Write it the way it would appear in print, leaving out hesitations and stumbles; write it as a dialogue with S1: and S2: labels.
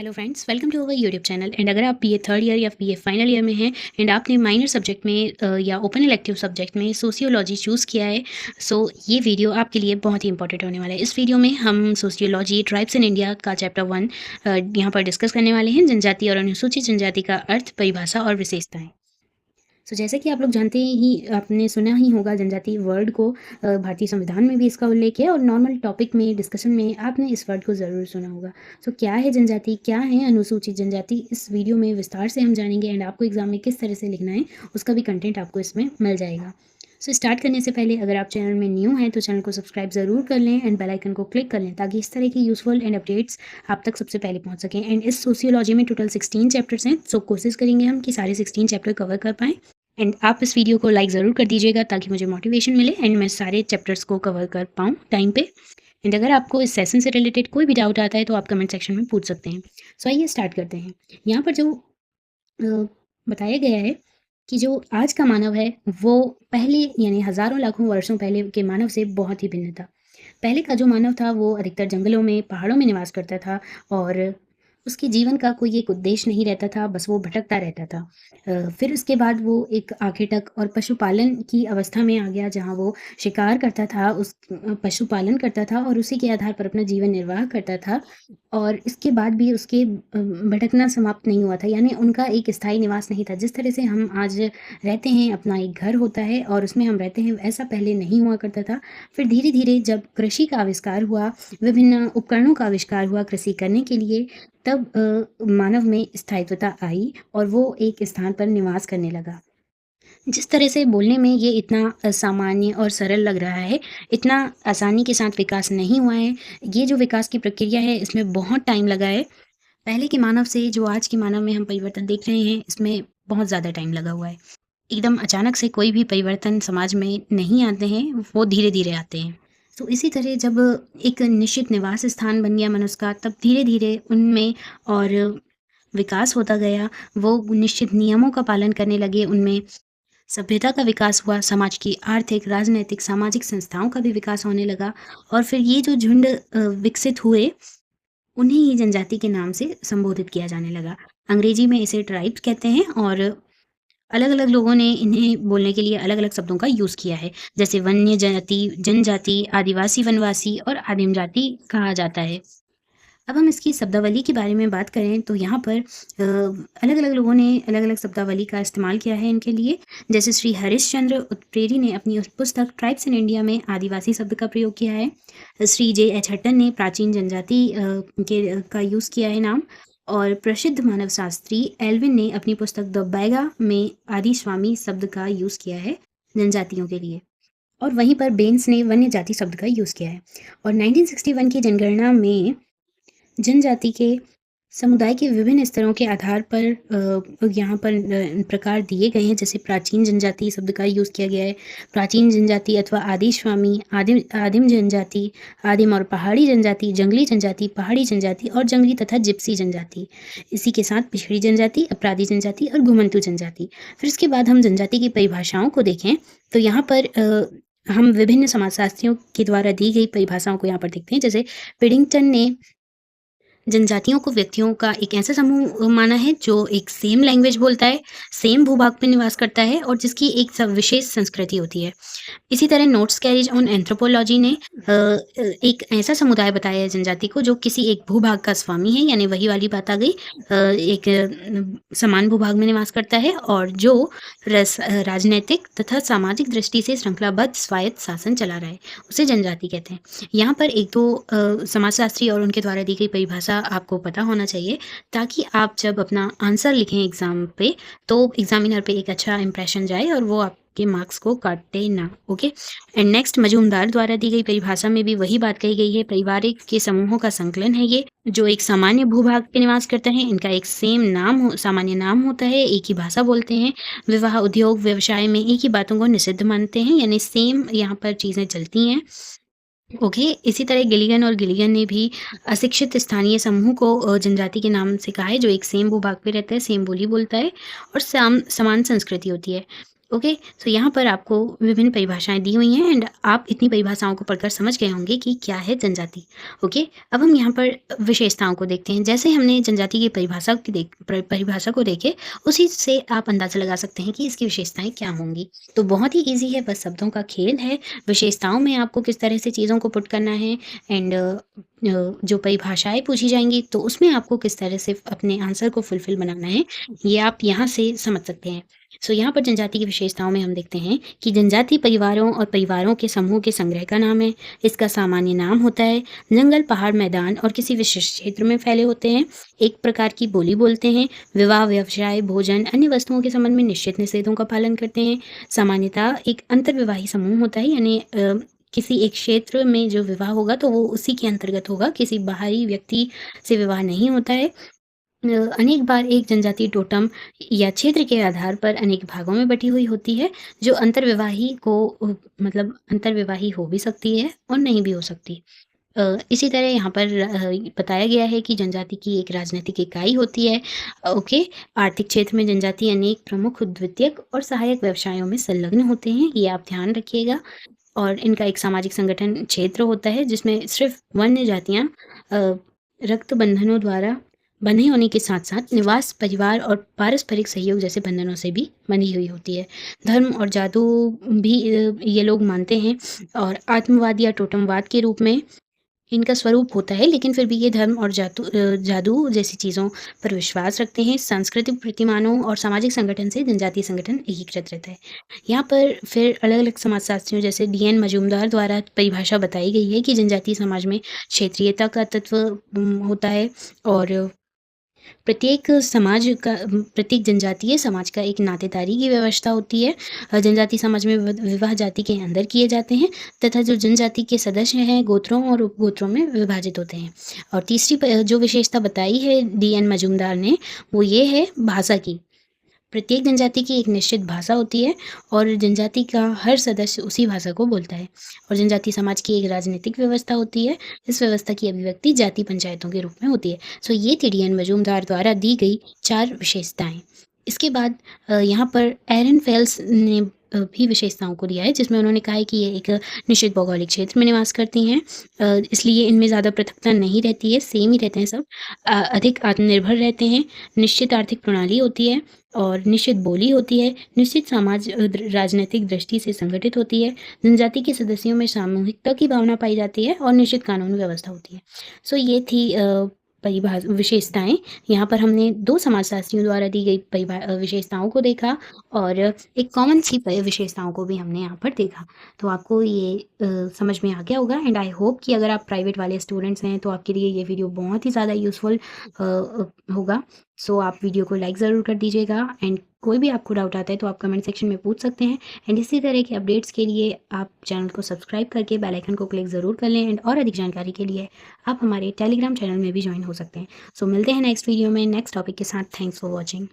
S1: Hello friends, welcome to our YouTube channel. And अगर आप BA third year या BA final year में हैं एंड आपने माइनर सब्जेक्ट में या ओपन इलेक्टिव सब्जेक्ट में सोशियोलॉजी चूज़ किया है, सो ये वीडियो आपके लिए बहुत ही इंपॉर्टेंट होने वाला है। इस वीडियो में हम सोशियोलॉजी ट्राइब्स इन इंडिया का चैप्टर 1 यहाँ पर डिस्कस करने वाले हैं। जनजाति और अनुसूचित जनजाति का अर्थ, परिभाषा और विशेषताएं। सो जैसे कि आप लोग जानते ही, आपने सुना ही होगा जनजाति वर्ड को, भारतीय संविधान में भी इसका उल्लेख है और नॉर्मल टॉपिक में डिस्कशन में आपने इस वर्ड को ज़रूर सुना होगा। सो क्या है जनजाति, क्या है अनुसूचित जनजाति, इस वीडियो में विस्तार से हम जानेंगे एंड आपको एग्जाम में किस तरह से लिखना है उसका भी कंटेंट आपको इसमें मिल जाएगा। सो स्टार्ट करने से पहले अगर आप चैनल में न्यू हैं तो चैनल को सब्सक्राइब ज़रूर कर लें एंड बेल आइकन को क्लिक कर लें ताकि इस तरह की यूज़फुल एंड अपडेट्स आप तक सबसे पहले पहुंच सकें। एंड इस सोशियोलॉजी में टोटल 16 चैप्टर्स हैं, सो कोशिश करेंगे हम कि सारे 16 चैप्टर कवर कर पाएँ। एंड आप इस वीडियो को लाइक ज़रूर कर दीजिएगा ताकि मुझे मोटिवेशन मिले एंड मैं सारे चैप्टर्स को कवर कर पाऊँ टाइम पे। एंड अगर आपको इस सेशन से रिलेटेड कोई भी डाउट आता है तो आप कमेंट सेक्शन में पूछ सकते हैं। सो आइए स्टार्ट करते हैं। यहाँ पर जो बताया गया है कि जो आज का मानव है वो पहले यानी हज़ारों लाखों वर्षों पहले के मानव से बहुत ही भिन्न था। पहले का जो मानव था वो अधिकतर जंगलों में, पहाड़ों में निवास करता था और उसके जीवन का कोई एक उद्देश्य नहीं रहता था, बस वो भटकता रहता था। फिर उसके बाद वो एक आगे तक और पशुपालन की अवस्था में आ गया जहाँ वो शिकार करता था, पशुपालन करता था और उसी के आधार पर अपना जीवन निर्वाह करता था। और इसके बाद भी उसके भटकना समाप्त नहीं हुआ था, यानी उनका एक स्थायी निवास नहीं था। जिस तरह से हम आज रहते हैं, अपना एक घर होता है और उसमें हम रहते हैं, ऐसा पहले नहीं हुआ करता था। फिर धीरे-धीरे जब कृषि का आविष्कार हुआ, विभिन्न उपकरणों का आविष्कार हुआ कृषि करने के लिए, तब मानव में स्थायित्वता आई और वो एक स्थान पर निवास करने लगा। जिस तरह से बोलने में ये इतना सामान्य और सरल लग रहा है, इतना आसानी के साथ विकास नहीं हुआ है। ये जो विकास की प्रक्रिया है इसमें बहुत टाइम लगा है। पहले के मानव से जो आज के मानव में हम परिवर्तन देख रहे हैं, इसमें बहुत ज़्यादा टाइम लगा हुआ है। एकदम अचानक से कोई भी परिवर्तन समाज में नहीं आते हैं, वो धीरे-धीरे आते हैं। तो इसी तरह जब एक निश्चित निवास स्थान बन गया मनुष्य का, तब धीरे-धीरे उनमें और विकास होता गया। वो निश्चित नियमों का पालन करने लगे, उनमें सभ्यता का विकास हुआ, समाज की आर्थिक, राजनैतिक, सामाजिक संस्थाओं का भी विकास होने लगा और फिर ये जो झुंड विकसित हुए, उन्हें ही जनजाति के नाम से संबोधित किया जाने लगा। अंग्रेजी में इसे ट्राइब्स कहते हैं और अलग-अलग लोगों ने इन्हें बोलने के लिए अलग-अलग शब्दों का यूज़ किया है, जैसे वन्य जाति, जनजाति, आदिवासी, वनवासी और आदिम जाति कहा जाता है। अब हम इसकी शब्दावली के बारे में बात करें तो यहाँ पर अलग-अलग लोगों ने अलग-अलग शब्दावली का इस्तेमाल किया है इनके लिए। जैसे श्री हरिश्चंद्र उत्प्रेरी ने अपनी उस पुस्तक ट्राइब्स इन इंडिया में आदिवासी शब्द का प्रयोग किया है। श्री जे.एच. हट्टन ने प्राचीन जनजाति का यूज़ किया है नाम। और प्रसिद्ध मानव शास्त्री एल्विन ने अपनी पुस्तक द बैगा में आदिस्वामी शब्द का यूज़ किया है जनजातियों के लिए। और वहीं पर बेन्स ने वन्य जाति शब्द का यूज़ किया है। और 1961 की जनगणना में जनजाति के समुदाय के विभिन्न स्तरों के आधार पर यहाँ पर प्रकार दिए गए हैं। जैसे प्राचीन जनजाति शब्द का यूज़ किया गया है। प्राचीन जनजाति अथवा आदिस्वामी, आदिम जनजाति, आदिम और पहाड़ी जनजाति, जंगली जनजाति, पहाड़ी जनजाति और जंगली तथा जिप्सी जनजाति। इसी के साथ पिछड़ी जनजाति, अपराधी जनजाति और घुमंतू जनजाति। फिर इसके बाद हम जनजाति की परिभाषाओं को देखें तो यहाँ पर हम विभिन्न समाजशास्त्रियों के द्वारा दी गई परिभाषाओं को यहाँ पर देखते हैं। जैसे पिडिंगटन ने जनजातियों को व्यक्तियों का एक ऐसा समूह माना है जो एक सेम लैंग्वेज बोलता है, सेम भूभाग पे निवास करता है और जिसकी एक सब विशेष संस्कृति होती है। इसी तरह नोट्स कैरीज ऑन एंथ्रोपोलॉजी ने एक ऐसा समुदाय बताया है जनजाति को जो किसी एक भूभाग का स्वामी है, यानी वही वाली बात आ गई। एक समान भूभाग में निवास करता है और जो राजनैतिक तथा सामाजिक दृष्टि से श्रृंखलाबद्ध स्वायत्त शासन चला रहा है, उसे जनजाति कहते हैं। यहाँ पर एक दो समाजशास्त्री और उनके द्वारा दी गई परिभाषा आपको पता होना चाहिए ताकि आप जब अपना आंसर लिखें एग्जाम पे तो एग्जामिनर पे एक अच्छा इंप्रेशन जाए और वो आपके मार्क्स को काटे ना। ओके। एंड नेक्स्ट, मजूमदार द्वारा दी गई परिभाषा में भी वही बात कही गई है। पारिवारिक के समूहों का संकलन है ये, जो एक सामान्य भूभाग पे निवास करते हैं। इनका एक सेम नाम सामान्य नाम होता है, एक ही भाषा बोलते हैं। विवाह, उद्योग, व्यवसाय में एक ही बातों को निषिद्ध मानते हैं, यानी सेम यहाँ पर चीज़ें चलती हैं। ओके। इसी तरह गिलिगन और गिलिगन ने भी अशिक्षित स्थानीय समूह को जनजाति के नाम से कहा है, जो एक सेम भूभाग पे रहता है, सेम बोली बोलता है और समान संस्कृति होती है। ओके, सो यहाँ पर आपको विभिन्न परिभाषाएँ दी हुई हैं एंड आप इतनी परिभाषाओं को पढ़कर समझ गए होंगे कि क्या है जनजाति। ओके, अब हम यहाँ पर विशेषताओं को देखते हैं। जैसे हमने जनजाति की परिभाषा को देखे, उसी से आप अंदाज़ा लगा सकते हैं कि इसकी विशेषताएँ क्या होंगी। तो बहुत ही ईज़ी है, बस शब्दों का खेल है। विशेषताओं में आपको किस तरह से चीज़ों को पुट करना है एंड जो परिभाषाएँ पूछी जाएँगी, तो उसमें आपको किस तरह से अपने आंसर को फुलफ़िल बनाना है, ये आप यहाँ से समझ सकते हैं। सो यहाँ पर जनजाति की विशेषताओं में हम देखते हैं कि जनजाति परिवारों और परिवारों के समूह के संग्रह का नाम है। इसका सामान्य नाम होता है। जंगल, पहाड़, मैदान और किसी विशिष्ट क्षेत्र में फैले होते हैं। एक प्रकार की बोली बोलते हैं। विवाह, व्यवसाय, भोजन, अन्य वस्तुओं के संबंध में निश्चित निषेधों का पालन करते हैं। सामान्यतः एक अंतर्विवाही समूह होता है, यानी किसी एक क्षेत्र में जो विवाह होगा तो वो उसी के अंतर्गत होगा, किसी बाहरी व्यक्ति से विवाह नहीं होता है। अनेक बार एक जनजाति टोटम या क्षेत्र के आधार पर अनेक भागों में बटी हुई होती है, जो अंतर्विवाही को मतलब अंतर्विवाही हो भी सकती है और नहीं भी हो सकती। इसी तरह यहाँ पर बताया गया है कि जनजाति की एक राजनीतिक इकाई होती है। ओके, आर्थिक क्षेत्र में जनजाति अनेक प्रमुख द्वितीयक और सहायक व्यवसायों में संलग्न होते हैं, ये आप ध्यान रखिएगा। और इनका एक सामाजिक संगठन क्षेत्र होता है, जिसमें सिर्फ वन्य जातियाँ रक्त बंधनों द्वारा बंधे होने के साथ-साथ निवास, परिवार और पारस्परिक सहयोग जैसे बंधनों से भी बंधी हुई होती है। धर्म और जादू भी ये लोग मानते हैं और आत्मवाद या टोटमवाद के रूप में इनका स्वरूप होता है, लेकिन फिर भी ये धर्म और जादू जैसी चीज़ों पर विश्वास रखते हैं। सांस्कृतिक प्रतिमानों और सामाजिक संगठन से जनजातीय संगठन एकीकृत रहता है। यहाँ पर फिर अलग-अलग समाजशास्त्रियों जैसे डी.एन. मजूमदार द्वारा परिभाषा बताई गई है कि जनजातीय समाज में क्षेत्रीयता का तत्व होता है और प्रत्येक जनजातीय समाज का एक नातेदारी की व्यवस्था होती है। जनजाति समाज में विवाह जाति के अंदर किए जाते हैं तथा जो जनजाति के सदस्य हैं गोत्रों और उपगोत्रों में विभाजित होते हैं। और तीसरी जो विशेषता बताई है डी.एन. मजूमदार ने, वो ये है भाषा की। प्रत्येक जनजाति की एक निश्चित भाषा होती है और जनजाति का हर सदस्य उसी भाषा को बोलता है। और जनजाति समाज की एक राजनीतिक व्यवस्था होती है। इस व्यवस्था की अभिव्यक्ति जाति पंचायतों के रूप में होती है। सो ये थी डी.एन. मजूमदार द्वारा दी गई 4 विशेषताएं। इसके बाद यहाँ पर एरन फेल्स ने भी विशेषताओं को दिया है, जिसमें उन्होंने कहा है कि ये एक निश्चित भौगोलिक क्षेत्र में निवास करती हैं, इसलिए इनमें ज़्यादा पृथकता नहीं रहती है, सेम ही रहते हैं सब। अधिक आत्मनिर्भर रहते हैं, निश्चित आर्थिक प्रणाली होती है और निश्चित बोली होती है, निश्चित समाज राजनीतिक दृष्टि से संगठित होती है, जनजाति के सदस्यों में सामूहिकता की भावना पाई जाती है और निश्चित कानून व्यवस्था होती है। सो ये थी विशेषताएं। यहाँ पर हमने 2 समाजशास्त्रियों द्वारा दी गई विशेषताओं को देखा और एक कॉमन सी विशेषताओं को भी हमने यहाँ पर देखा। तो आपको ये समझ में आ गया होगा एंड आई होप कि अगर आप प्राइवेट वाले स्टूडेंट्स हैं तो आपके लिए ये वीडियो बहुत ही ज़्यादा यूज़फुल होगा। सो आप वीडियो को लाइक ज़रूर कर दीजिएगा एंड कोई भी आपको डाउट आता है तो आप कमेंट सेक्शन में पूछ सकते हैं एंड इसी तरह के अपडेट्स के लिए आप चैनल को सब्सक्राइब करके बेल आइकन को क्लिक ज़रूर कर लें एंड और अधिक जानकारी के लिए आप हमारे टेलीग्राम चैनल में भी ज्वाइन हो सकते हैं। सो मिलते हैं नेक्स्ट वीडियो में नेक्स्ट टॉपिक के साथ। Thanks for watching.